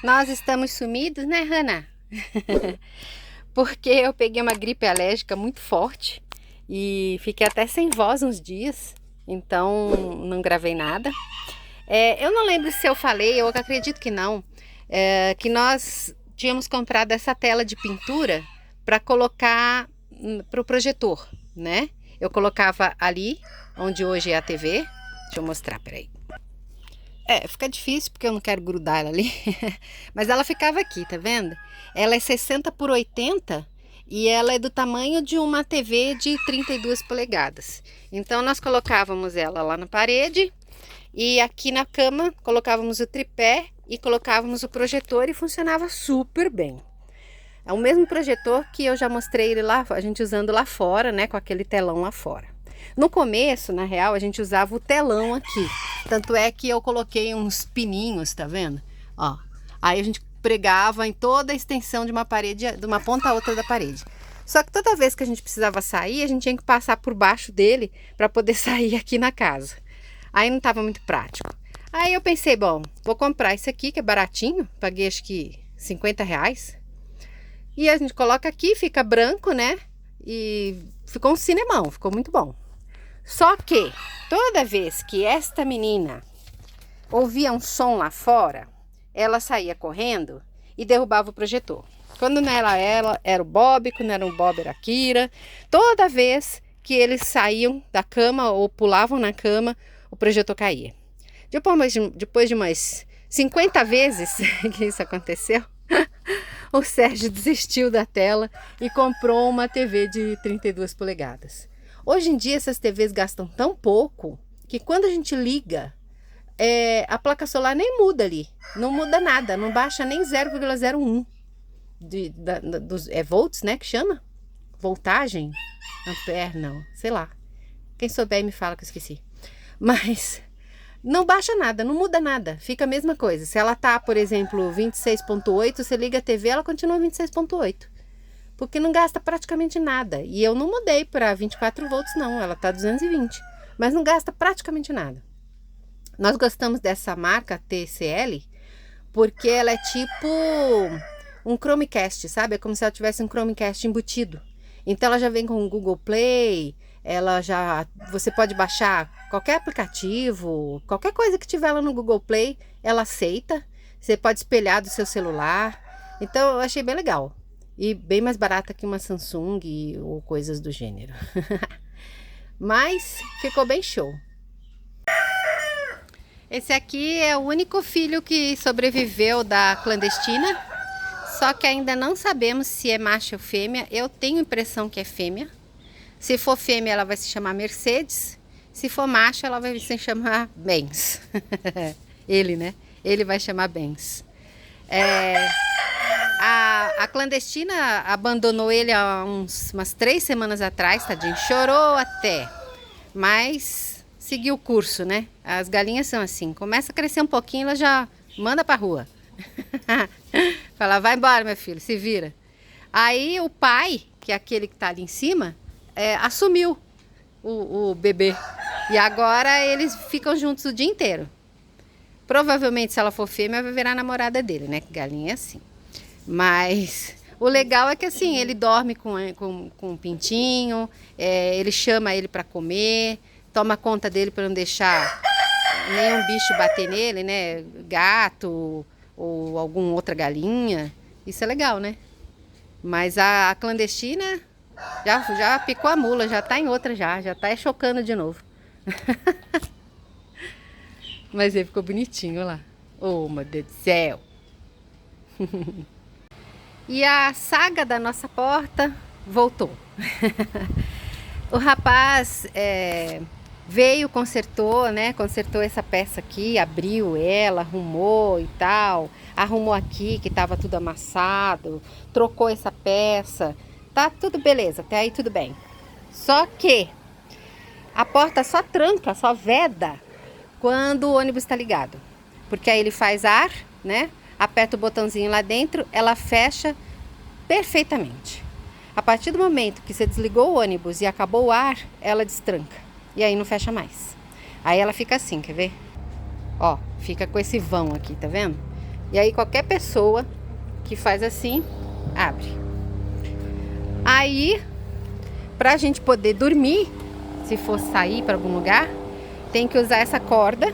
Nós estamos sumidos, né, Hannah? Porque eu peguei uma gripe alérgica muito forte e fiquei até sem voz uns dias, então não gravei nada. Eu não lembro se eu falei, eu acredito que não, que nós tínhamos comprado essa tela de pintura para colocar para o projetor, né? Eu colocava ali, onde hoje é a TV. Deixa eu mostrar, peraí. Fica difícil porque eu não quero grudar ela ali. Mas ela ficava aqui, tá vendo? Ela é 60 por 80 e ela é do tamanho de uma TV de 32 polegadas. Então nós colocávamos ela lá na parede e aqui na cama colocávamos o tripé e colocávamos o projetor e funcionava super bem. É o mesmo projetor que eu já mostrei ele lá, a gente usando lá fora, né, com aquele telão lá fora. No começo, na real, a gente usava o telão aqui. Tanto é que eu coloquei uns pininhos, tá vendo? Ó, aí a gente pregava em toda a extensão de uma parede, de uma ponta a outra da parede. Só que toda vez que a gente precisava sair, a gente tinha que passar por baixo dele para poder sair aqui na casa. Aí não estava muito prático. Aí eu pensei, bom, vou comprar isso aqui que é baratinho, paguei acho que R$50. E a gente coloca aqui, fica branco, né? E ficou um cinemão, ficou muito bom. Só que toda vez que esta menina ouvia um som lá fora, ela saía correndo e derrubava o projetor. Quando não era ela, era o Bob, quando era o Bob era a Kira. Toda vez que eles saíam da cama ou pulavam na cama, o projetor caía. Depois de umas 50 vezes que isso aconteceu, o Sérgio desistiu da tela e comprou uma TV de 32 polegadas. Hoje em dia essas TVs gastam tão pouco que quando a gente liga, a placa solar nem muda ali. Não muda nada, não baixa nem 0,01 dos volts, né, que chama? Voltagem? Ampere, não, sei lá. Quem souber me fala que eu esqueci. Mas não baixa nada, não muda nada, fica a mesma coisa. Se ela tá, por exemplo, 26.8, você liga a TV, ela continua 26.8. Porque não gasta praticamente nada. E eu não mudei para 24 volts não, ela tá 220. Mas não gasta praticamente nada. Nós gostamos dessa marca TCL porque ela é tipo um Chromecast, sabe? É como se ela tivesse um Chromecast embutido. Então ela já vem com o Google Play, você pode baixar qualquer aplicativo, qualquer coisa que tiver lá no Google Play, ela aceita. Você pode espelhar do seu celular. Então eu achei bem legal. E bem mais barata que uma Samsung ou coisas do gênero. Mas ficou bem show. Esse aqui é o único filho que sobreviveu da clandestina. Só que ainda não sabemos se é macho ou fêmea. Eu tenho impressão que é fêmea. Se for fêmea, ela vai se chamar Mercedes. Se for macho, ela vai se chamar Benz. Ele, né? Ele vai chamar Benz. A clandestina abandonou ele há umas 3 semanas atrás, tadinho. Chorou até, mas seguiu o curso, né? As galinhas são assim, começa a crescer um pouquinho, ela já manda pra rua. Fala, vai embora, meu filho, se vira. Aí o pai, que é aquele que tá ali em cima, assumiu o bebê. E agora eles ficam juntos o dia inteiro. Provavelmente, se ela for fêmea, vai virar namorada dele, né? Que galinha é assim. Mas o legal é que assim, ele dorme com um pintinho, ele chama ele para comer, toma conta dele para não deixar nenhum bicho bater nele, né? Gato ou alguma outra galinha. Isso é legal, né? Mas a clandestina já picou a mula, já tá em outra já tá chocando de novo. Mas ele ficou bonitinho lá. Oh, meu Deus do céu! E a saga da nossa porta voltou. O rapaz veio, consertou, né? Consertou essa peça aqui, abriu ela, arrumou e tal. Arrumou aqui que estava tudo amassado, trocou essa peça. Tá tudo beleza, até aí tudo bem. Só que a porta só tranca, só veda quando o ônibus está ligado. Porque aí ele faz ar, né? Aperta o botãozinho lá dentro, ela fecha perfeitamente. A partir do momento que você desligou o ônibus e acabou o ar, ela destranca. E aí não fecha mais. Aí ela fica assim, quer ver? Ó, fica com esse vão aqui, tá vendo? E aí qualquer pessoa que faz assim, abre. Aí, pra gente poder dormir, se for sair para algum lugar, tem que usar essa corda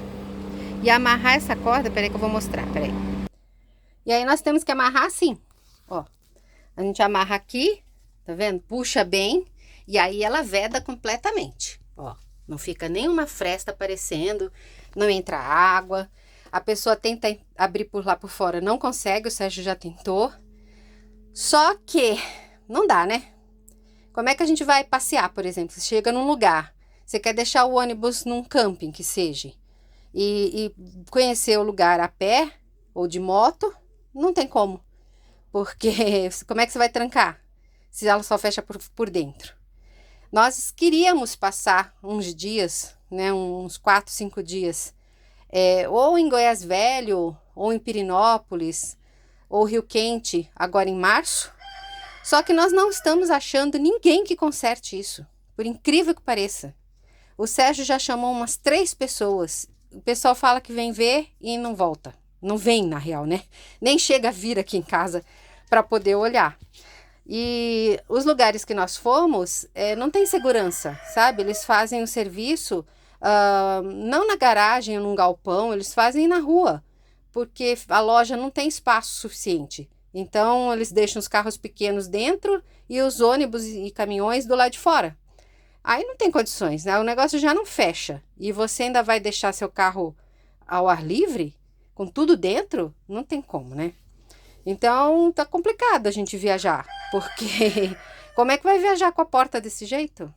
e amarrar essa corda. Peraí que eu vou mostrar, peraí. E aí nós temos que amarrar assim, ó. A gente amarra aqui, tá vendo? Puxa bem, e aí ela veda completamente, ó. Não fica nenhuma fresta aparecendo, não entra água. A pessoa tenta abrir por lá por fora, não consegue, o Sérgio já tentou. Só que não dá, né? Como é que a gente vai passear, por exemplo? Você chega num lugar, você quer deixar o ônibus num camping que seja, e conhecer o lugar a pé ou de moto, não tem como. Porque como é que você vai trancar se ela só fecha por dentro? Nós queríamos passar uns dias, né, uns 4, 5 dias, ou em Goiás Velho, ou em Pirenópolis, ou Rio Quente, agora em março. Só que nós não estamos achando ninguém que conserte isso, por incrível que pareça. O Sérgio já chamou umas 3 pessoas. O pessoal fala que vem ver e não volta. Não vem, na real, né? Nem chega a vir aqui em casa para poder olhar. E os lugares que nós fomos, não tem segurança, sabe? Eles fazem o serviço, não na garagem ou num galpão, eles fazem na rua, porque a loja não tem espaço suficiente. Então, eles deixam os carros pequenos dentro e os ônibus e caminhões do lado de fora. Aí não tem condições, né? O negócio já não fecha. E você ainda vai deixar seu carro ao ar livre, com tudo dentro? Não tem como, né? Então, tá complicado a gente viajar, porque como é que vai viajar com a porta desse jeito?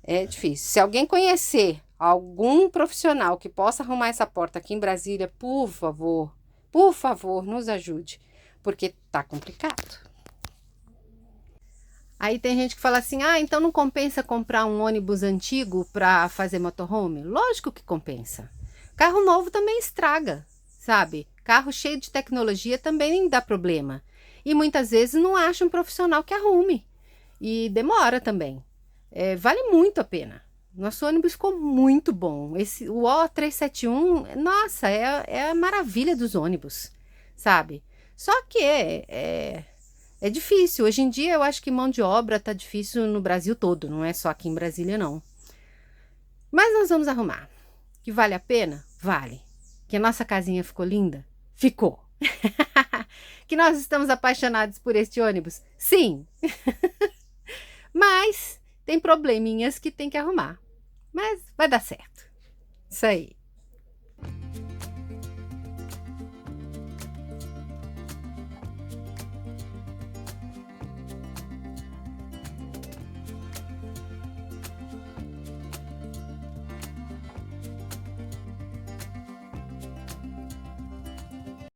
É difícil. Se alguém conhecer algum profissional que possa arrumar essa porta aqui em Brasília, por favor, nos ajude, porque tá complicado. Aí tem gente que fala assim, então não compensa comprar um ônibus antigo para fazer motorhome? Lógico que compensa. Carro novo também estraga, sabe? Carro cheio de tecnologia também dá problema. E muitas vezes não acha um profissional que arrume. E demora também. Vale muito a pena. Nosso ônibus ficou muito bom. O O371, nossa, é a maravilha dos ônibus, sabe? Só que é difícil. Hoje em dia eu acho que mão de obra tá difícil no Brasil todo. Não é só aqui em Brasília, não. Mas nós vamos arrumar. Que vale a pena? Vale. Que a nossa casinha ficou linda? Ficou. Que nós estamos apaixonados por este ônibus? Sim. Mas tem probleminhas que tem que arrumar. Mas vai dar certo. Isso aí.